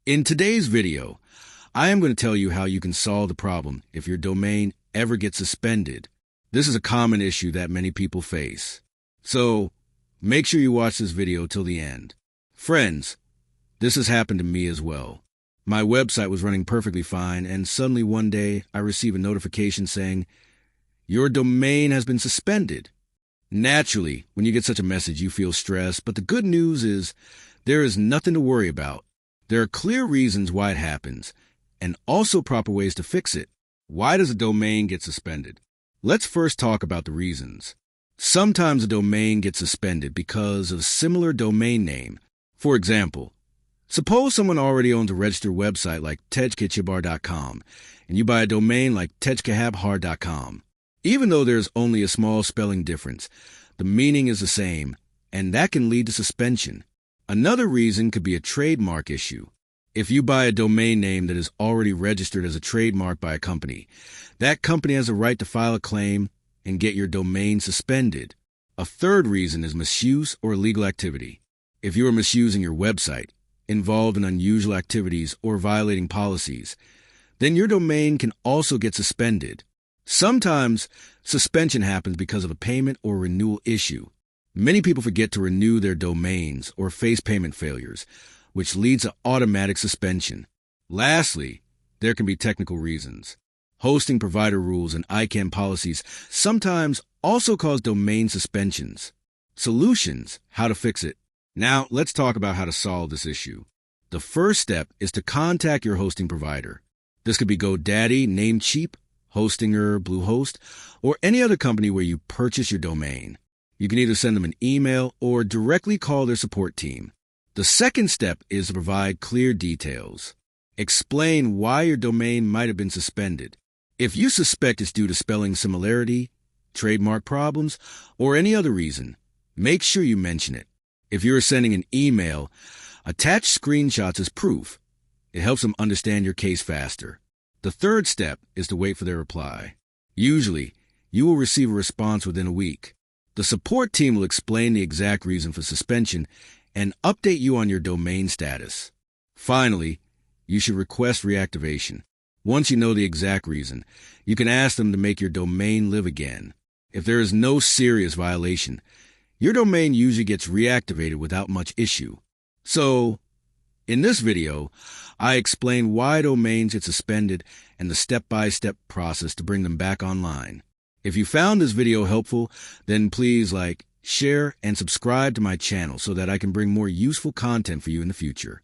In today's video, I am going to tell you how you can solve the problem if your domain ever gets suspended. This is a common issue that many people face. So, make sure you watch this video till the end. Friends, this has happened to me as well. My website was running perfectly fine, and suddenly one day I receive a notification saying, "Your domain has been suspended." Naturally, when you get such a message, you feel stressed, but the good news is there is nothing to worry about. There are clear reasons why it happens, and also proper ways to fix it. Why does a domain get suspended? Let's first talk about the reasons. Sometimes a domain gets suspended because of similar domain name. For example, suppose someone already owns a registered website like tejkachibar.com, and you buy a domain like tejkahabhar.com. Even though there's only a small spelling difference, the meaning is the same, and that can lead to suspension. Another reason could be a trademark issue. If you buy a domain name that is already registered as a trademark by a company, that company has a right to file a claim and get your domain suspended. A third reason is misuse or illegal activity. If you are misusing your website, involved in unusual activities, or violating policies, then your domain can also get suspended. Sometimes suspension happens because of a payment or renewal issue. Many people forget to renew their domains or face payment failures, which leads to automatic suspension. Lastly, there can be technical reasons. Hosting provider rules and ICANN policies sometimes also cause domain suspensions. Solutions: how to fix it. Now, let's talk about how to solve this issue. The first step is to contact your hosting provider. This could be GoDaddy, Namecheap, Hostinger, Bluehost, or any other company where you purchase your domain. You can either send them an email or directly call their support team. The second step is to provide clear details. Explain why your domain might have been suspended. If you suspect it's due to spelling similarity, trademark problems, or any other reason, make sure you mention it. If you're sending an email, attach screenshots as proof. It helps them understand your case faster. The third step is to wait for their reply. Usually, you will receive a response within a week. The support team will explain the exact reason for suspension and update you on your domain status. Finally, you should request reactivation. Once you know the exact reason, you can ask them to make your domain live again. If there is no serious violation, your domain usually gets reactivated without much issue. So, in this video, I explain why domains get suspended and the step-by-step process to bring them back online. If you found this video helpful, then please like, share, and subscribe to my channel so that I can bring more useful content for you in the future.